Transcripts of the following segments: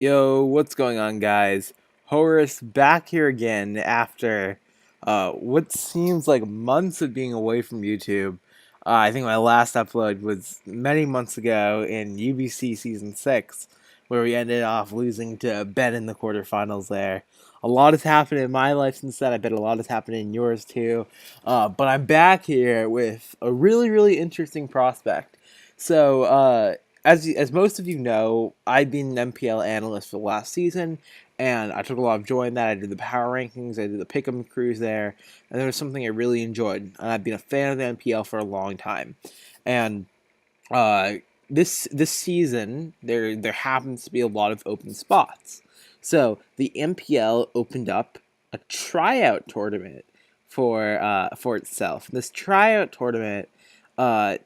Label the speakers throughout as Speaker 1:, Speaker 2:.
Speaker 1: Yo, what's going on, guys? Horace back here again after what seems like months of being away from YouTube. I think my last upload was many months ago in UBC Season 6, where we ended off losing to Ben in the quarterfinals there. A lot has happened in my life since then. I bet a lot has happened in yours too. But I'm back here with a really, really interesting prospect. So, as most of you know, I've been an NPL analyst for the last season, and I took a lot of joy in that. I did the power rankings, I did the pick'em cruise there, and there was something I really enjoyed. And I've been a fan of the NPL for a long time, and uh, this season there happens to be a lot of open spots. So the NPL opened up a tryout tournament for itself. This tryout tournament uh,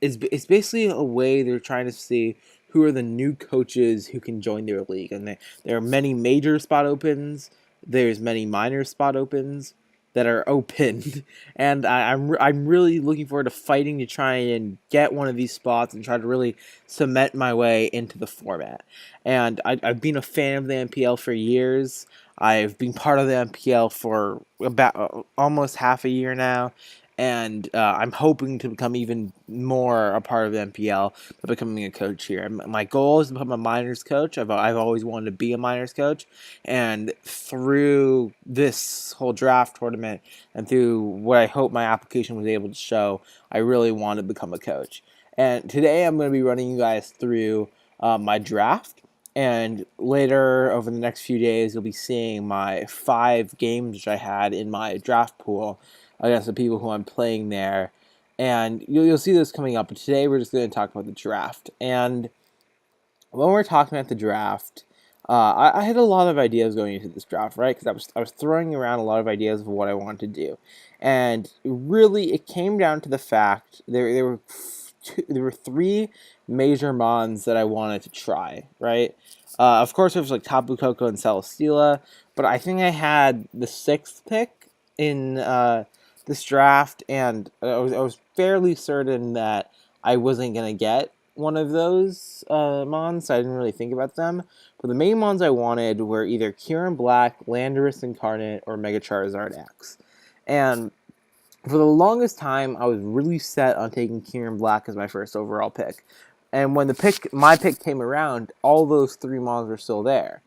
Speaker 1: it's basically a way they're trying to see who are the new coaches who can join their league, and there are many major spot opens. There's many minor spot opens that are opened, and I'm really looking forward to fighting to try and get one of these spots and try to really cement my way into the format. And I've been a fan of the NPL for years. I've been part of the NPL for about almost half a year now, and I'm hoping to become even more a part of the NPL by becoming a coach here. My goal is to become a minors coach. I've always wanted to be a minors coach, and through this whole draft tournament and through what I hope my application was able to show, I really want to become a coach. And today I'm going to be running you guys through my draft. And later, over the next few days, you'll be seeing my 5 games which I had in my draft pool against the people who I'm playing there. And you'll see this coming up. But today we're just going to talk about the draft. And when we're talking about the draft, I had a lot of ideas going into this draft, right? Because I was throwing around a lot of ideas of what I wanted to do, and really it came down to the fact there were 3 major mons that I wanted to try, right? Of course, there was like Tapu Koko and Celesteela, but I think I had the 6th pick in this draft, and I was fairly certain that I wasn't gonna get one of those mons, so I didn't really think about them. But the main mons I wanted were either Kieran Black, Landorus Incarnate, or Mega Charizard X. And for the longest time, I was really set on taking Kieran Black as my first overall pick. And when my pick came around, all those 3 mons were still there.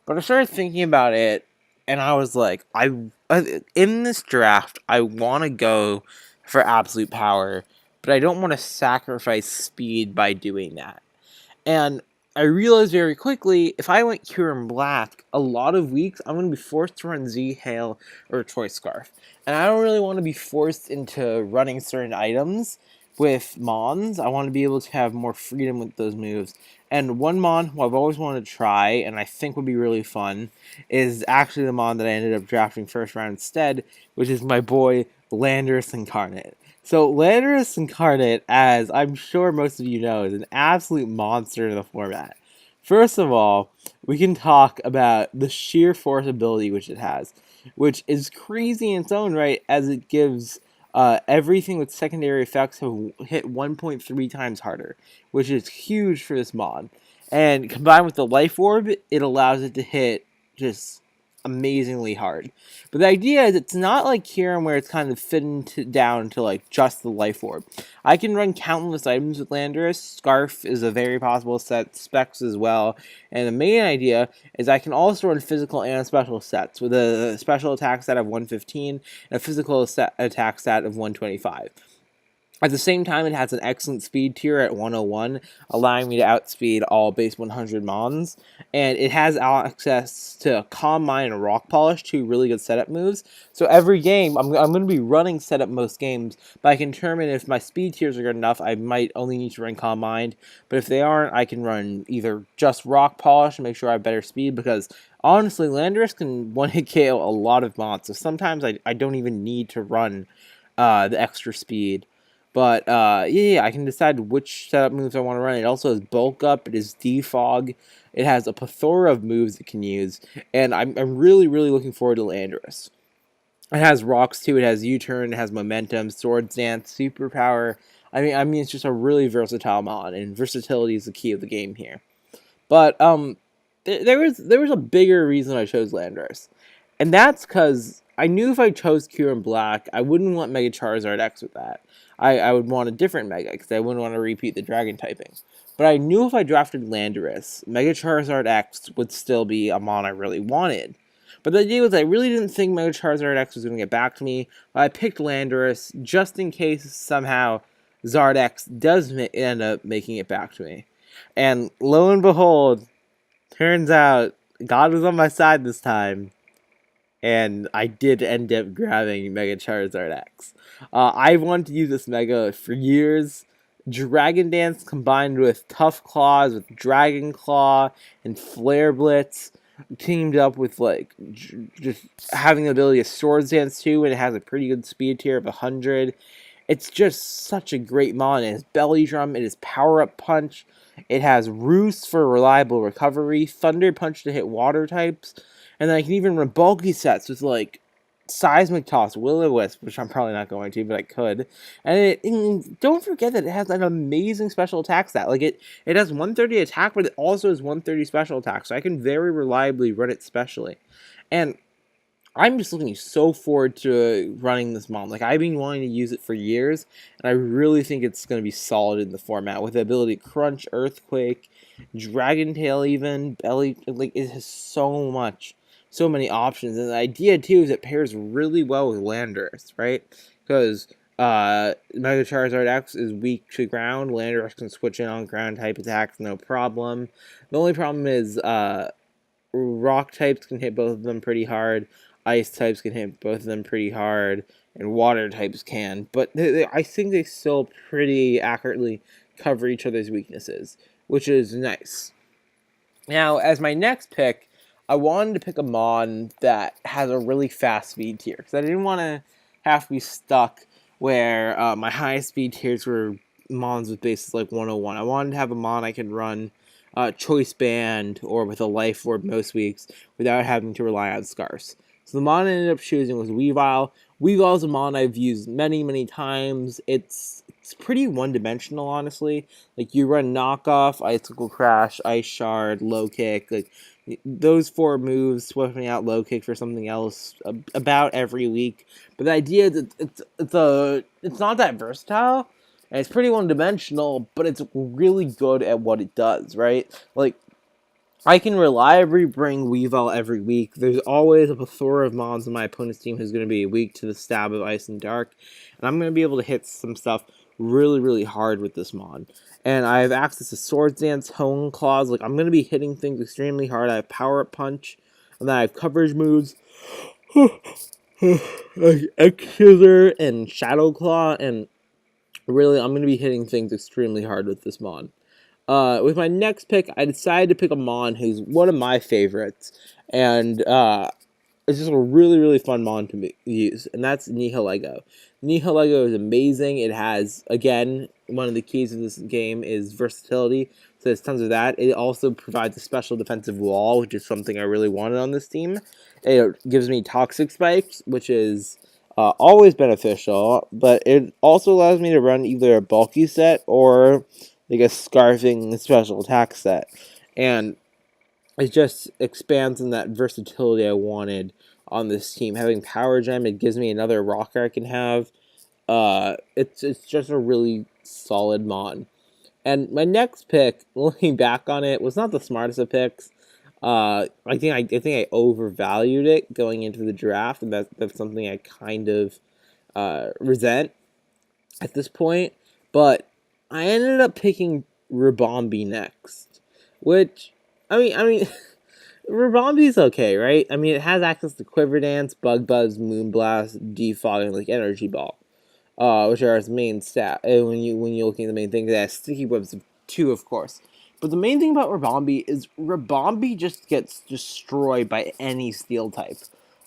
Speaker 1: But I started thinking about it, and I was like, in this draft, I want to go for absolute power, but I don't want to sacrifice speed by doing that. And I realized very quickly, if I went Kieran Black, a lot of weeks I'm going to be forced to run Z, Hail, or Choice Scarf. And I don't really want to be forced into running certain items with Mons. I want to be able to have more freedom with those moves. And one Mon who I've always wanted to try, and I think would be really fun, is actually the Mon that I ended up drafting first round instead, which is my boy Landorus Incarnate. So Landorus Incarnate, as I'm sure most of you know, is an absolute monster in the format. First of all, we can talk about the sheer force ability which it has, which is crazy in its own right, as it gives everything with secondary effects to hit 1.3 times harder, which is huge for this mod. And combined with the life orb, it allows it to hit just amazingly hard. But the idea is it's not like Kieran where it's kind of fitting down to like just the life orb. I can run countless items with Landorus. Scarf is a very possible set, specs as well. And the main idea is I can also run physical and special sets with a special attack stat of 115 and a physical attack stat of 125. At the same time, it has an excellent speed tier at 101, allowing me to outspeed all base 100 Mons. And it has access to Calm Mind and Rock Polish, 2 really good setup moves. So every game, I'm going to be running setup most games, but I can determine if my speed tiers are good enough, I might only need to run Calm Mind. But if they aren't, I can run either just Rock Polish and make sure I have better speed, because honestly, Landorus can one-hit KO a lot of Mons. So sometimes I don't even need to run the extra speed. But yeah, I can decide which setup moves I want to run. It also has bulk up. It has defog. It has a plethora of moves it can use, and I'm really looking forward to Landorus. It has rocks too. It has U-turn. It has momentum, sword dance, superpower. I mean, it's just a really versatile mod, and versatility is the key of the game here. But there was a bigger reason I chose Landorus, and that's because I knew if I chose Kieran Black, I wouldn't want Mega Charizard X with that. I would want a different Mega because I wouldn't want to repeat the Dragon typing. But I knew if I drafted Landorus, Mega Charizard X would still be a mon I really wanted. But the idea was I really didn't think Mega Charizard X was going to get back to me. I picked Landorus just in case somehow Zard X does end up making it back to me. And lo and behold, turns out God was on my side this time, and I did end up grabbing Mega Charizard X. I wanted to use this Mega for years. Dragon Dance combined with Tough Claws, with Dragon Claw and Flare Blitz, teamed up with like just having the ability of Swords Dance too, and it has a pretty good speed tier of 100. It's just such a great mon. It has Belly Drum, it has Power Up Punch, it has Roost for reliable recovery, Thunder Punch to hit water types, and then I can even run bulky sets with like Seismic Toss, Will-O-Wisp, which I'm probably not going to, but I could. And don't forget that it has an amazing special attack stat. Like it has 130 attack, but it also has 130 special attack, so I can very reliably run it specially. And I'm just looking so forward to running this mon. Like, I've been wanting to use it for years, and I really think it's going to be solid in the format with the ability to Crunch, Earthquake, Dragon Tail even, Belly. Like, it has so many options. And the idea, too, is it pairs really well with Landorus, right? Because Mega Charizard X is weak to ground. Landorus can switch in on ground type attacks, no problem. The only problem is rock types can hit both of them pretty hard. Ice types can hit both of them pretty hard, and water types can. But I think they still pretty accurately cover each other's weaknesses, which is nice. Now, as my next pick, I wanted to pick a mon that has a really fast speed tier, because I didn't want to have to be stuck where my highest speed tiers were mons with bases like 101. I wanted to have a mon I could run Choice Band or with a Life Orb most weeks without having to rely on Scarce. So the mon I ended up choosing was Weavile. Weavile is a mon I've used many times. It's pretty one-dimensional, honestly. Like, you run Knockoff, Icicle Crash, Ice Shard, Low Kick. Like, those 4 moves, swapping out Low Kick for something else about every week. But the idea is it's not that versatile, and it's pretty one-dimensional, but it's really good at what it does, right? Like, I can reliably bring Weavile every week. There's always a plethora of mons in my opponent's team who's going to be weak to the stab of Ice and Dark, and I'm going to be able to hit some stuff really hard with this mon. And I have access to Swords Dance, Hone Claws. Like, I'm going to be hitting things extremely hard. I have Power Up Punch, and then I have coverage moves like Keizer and Shadow Claw, and really, I'm going to be hitting things extremely hard with this mon. With my next pick, I decided to pick a mon who's one of my favorites, and it's just a really fun mon to use, and that's Nihilego. Nihilego is amazing. It has, again, one of the keys of this game is versatility, so there's tons of that. It also provides a special defensive wall, which is something I really wanted on this team. It gives me Toxic Spikes, which is always beneficial, but it also allows me to run either a bulky set or like a Scarfing special attack set, and it just expands on that versatility I wanted on this team. Having Power Gem, it gives me another rocker I can have. It's just a really solid mon. And my next pick, looking back on it, was not the smartest of picks. I think I overvalued it going into the draft, and that's something I kind of resent at this point. But I ended up picking Ribombee next, which I mean, Ribombee's okay, right? I mean, it has access to Quiver Dance, Bug Buzz, Moonblast, Defog, and like Energy Ball, which are its main stat. And when you're looking at the main thing, it has Sticky Webs too, of course. But the main thing about Ribombee is Ribombee just gets destroyed by any Steel type.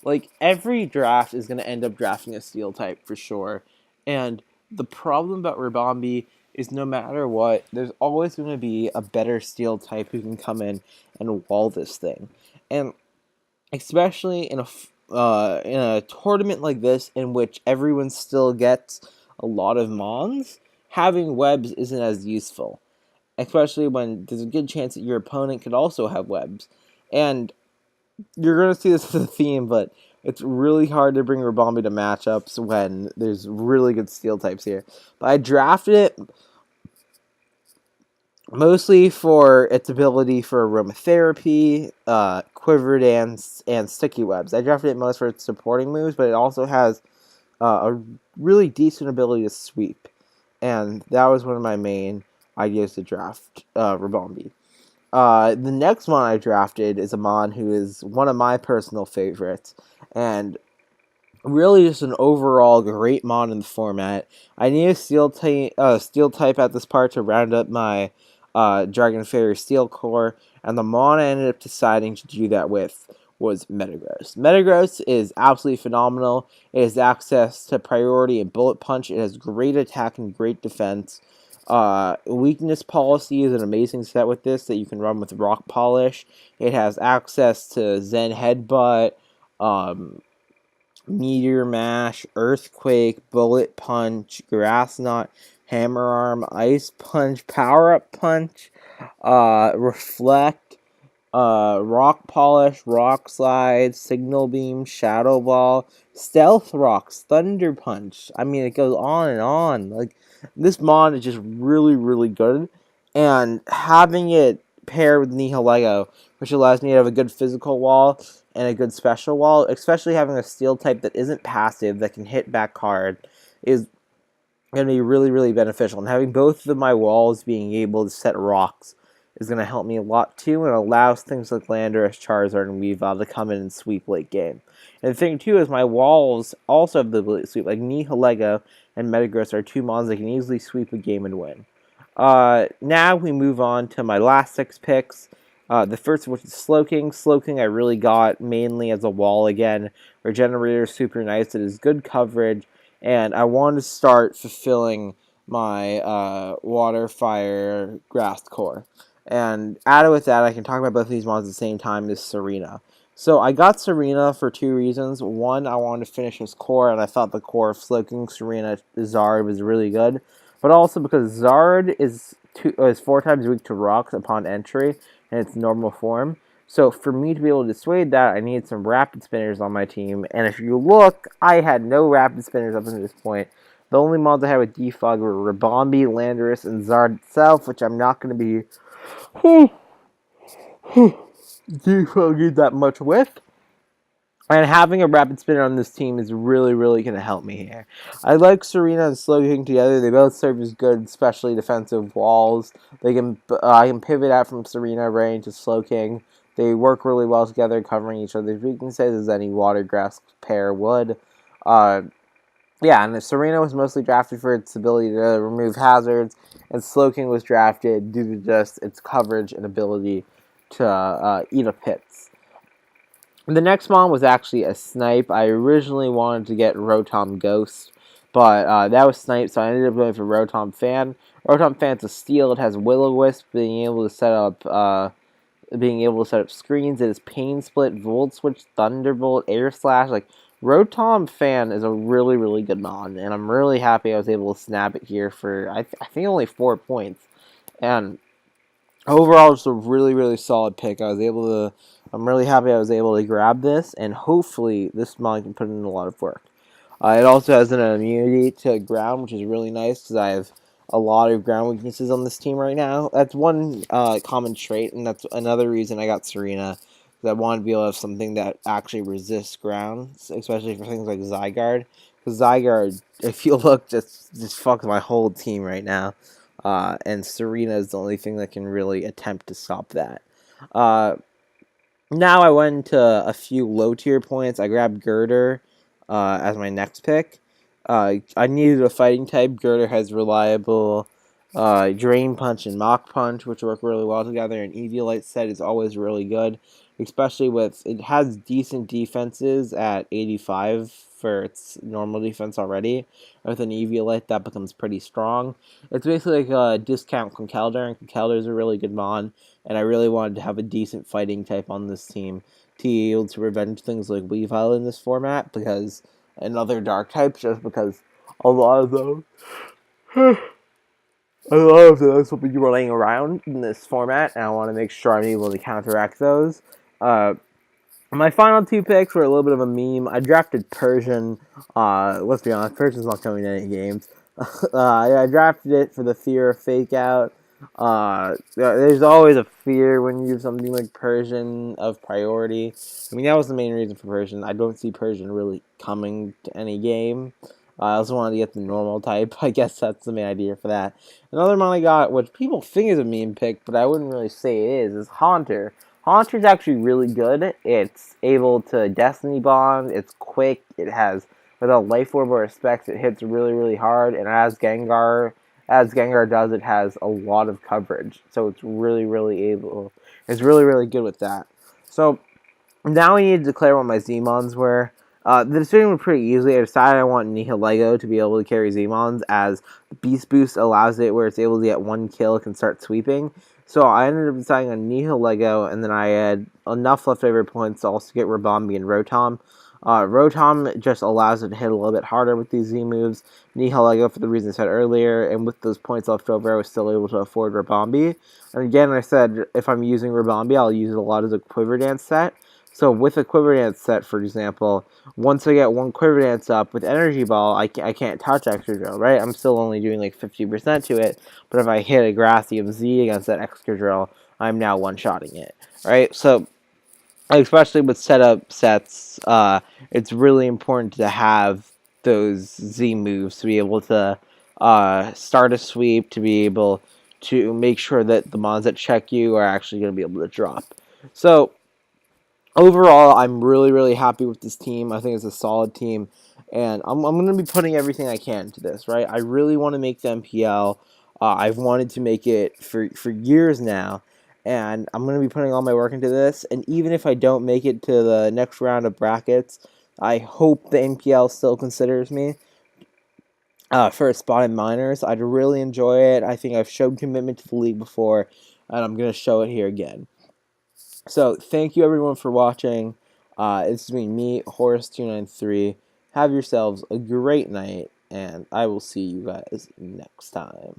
Speaker 1: Like, every draft is going to end up drafting a Steel type for sure. And the problem about Ribombee is no matter what, there's always going to be a better Steel type who can come in and wall this thing. And especially in a tournament like this in which everyone still gets a lot of mons, having webs isn't as useful. Especially when there's a good chance that your opponent could also have webs. And you're going to see this as a theme, but it's really hard to bring Rabambi to matchups when there's really good steel types here. But I drafted it mostly for its ability for aromatherapy, quiver dance, and sticky webs. I drafted it most for its supporting moves, but it also has a really decent ability to sweep. And that was one of my main ideas to draft Rabambi. The next one I drafted is a mon who is one of my personal favorites, and really just an overall great mon in the format. I need a steel type at this part to round up my Dragon Fairy Steel Core, and the mon I ended up deciding to do that with was Metagross. Metagross is absolutely phenomenal. It has access to priority and bullet punch. It has great attack and great defense. Weakness policy is an amazing set with this that you can run with Rock Polish. It has access to Zen Headbutt, Meteor Mash, Earthquake, Bullet Punch, Grass Knot, Hammer Arm, Ice Punch, Power Up Punch, Reflect, Rock Polish, Rock Slide, Signal Beam, Shadow Ball, Stealth Rocks, Thunder Punch. I mean, it goes on and on. Like, this mod is just really, really good. And having it paired with Nihilego, which allows me to have a good physical wall and a good special wall, especially having a steel type that isn't passive, that can hit back hard, is going to be really, really beneficial. And having both of my walls being able to set rocks is going to help me a lot too, and allows things like Landorus, Charizard, and Weavile to come in and sweep late game. And the thing too is my walls also have the ability to sweep. Like Nihilego and Metagross are two mons that can easily sweep a game and win. Now we move on to my last 6 picks. The first of which is Slowking. Slowking I really got mainly as a wall again. Regenerator is super nice. It is good coverage. And I wanted to start fulfilling my Water, Fire, Grass core. And added with that, I can talk about both of these mons at the same time, is Serena. So I got Serena for 2 reasons. One, I wanted to finish his core, and I thought the core of Slowking, Serena, Zard was really good. But also because Zard is 4 times weak to rocks upon entry in its normal form. So for me to be able to dissuade that, I needed some rapid spinners on my team. And if you look, I had no rapid spinners up until this point. The only mons I had with Defog were Rabambi, Landorus, and Zard itself, which I'm not going to be defogging that much with. And having a rapid spinner on this team is really, really going to help me here. I like Serena and Slowking together. They both serve as good, especially defensive walls. I can pivot out from Serena right into Slowking. They work really well together, covering each other's weaknesses, as any water grass pair would. Yeah, and Serena was mostly drafted for its ability to remove hazards, and Slowking was drafted due to just its coverage and ability to eat up hits. The next mon was actually a Snipe. I originally wanted to get Rotom Ghost, but that was Snipe, so I ended up going for Rotom Fan. Rotom Fan's a steel. It has Will-O-Wisp, being able to set up screens. It is Pain Split, Volt Switch, Thunderbolt, Air Slash. Like, Rotom Fan is a really, really good mon, and I'm really happy I was able to snap it here for, I think, only 4 points. And overall, just a really, really solid pick. I'm really happy I was able to grab this, and hopefully this mon can put in a lot of work. It also has an immunity to ground, which is really nice, because I have a lot of ground weaknesses on this team right now. That's one common trait, and that's another reason I got Serena, because I wanted to be able to have something that actually resists ground, especially for things like Zygarde. Because Zygarde, if you look, just fucks my whole team right now. And Serena is the only thing that can really attempt to stop that. Now I went into a few low tier points. I grabbed Girder as my next pick. I needed a fighting type. Girder has reliable Drain Punch and Mach Punch, which work really well together. An Eviolite set is always really good, especially it has decent defenses at 85 for its normal defense already. With an Eviolite, that becomes pretty strong. It's basically like a discount Conkeldurr, and Conkeldurr is a really good mon, and I really wanted to have a decent fighting type on this team to be able to revenge things like Weavile in this format, because another dark type, just because a lot of those will be running around in this format, and I want to make sure I'm able to counteract those. My final two picks were a little bit of a meme. I drafted Persian. Let's be honest, Persian's not coming to any games. I drafted it for the fear of fake out. There's always a fear when you have something like Persian of priority. I mean, that was the main reason for Persian. I don't see Persian really coming to any game. I also wanted to get the normal type. I guess that's the main idea for that. Another one I got, which people think is a meme pick, but I wouldn't really say it is Haunter. Haunter's actually really good. It's able to Destiny Bond. It's quick. It has, without Life Orb or Specs, it hits really, really hard. And as Gengar does, it has a lot of coverage. So it's really, really able. It's really, really good with that. So now we need to declare what my Zmons were. The decision was pretty easy. I decided I want Nihilego to be able to carry Zmons, as Beast Boost allows it where it's able to get one kill, it can start sweeping. So I ended up deciding on Nihilego, and then I had enough leftover points to also get Rabombi and Rotom. Rotom just allows it to hit a little bit harder with these Z moves. Nihilego, for the reasons I said earlier, and with those points left over, I was still able to afford Rabombi. And again, I said if I'm using Rabombi, I'll use it a lot as a Quiver Dance set. So with a Quiver Dance set, for example, once I get one Quiver Dance up with Energy Ball, I can't touch Excadrill, right? I'm still only doing like 50% to it, but if I hit a Gracium Z against that Excadrill, I'm now one-shotting it, right? So especially with setup sets, it's really important to have those Z moves to be able to start a sweep, to be able to make sure that the mons that check you are actually going to be able to drop. So overall, I'm really, really happy with this team. I think it's a solid team, and I'm going to be putting everything I can into this, right? I really want to make the NPL. I've wanted to make it for years now, and I'm going to be putting all my work into this, and even if I don't make it to the next round of brackets, I hope the NPL still considers me for a spot in Minors. I'd really enjoy it. I think I've showed commitment to the league before, and I'm going to show it here again. So, thank you everyone for watching. This has been me, Horus293. Have yourselves a great night, and I will see you guys next time.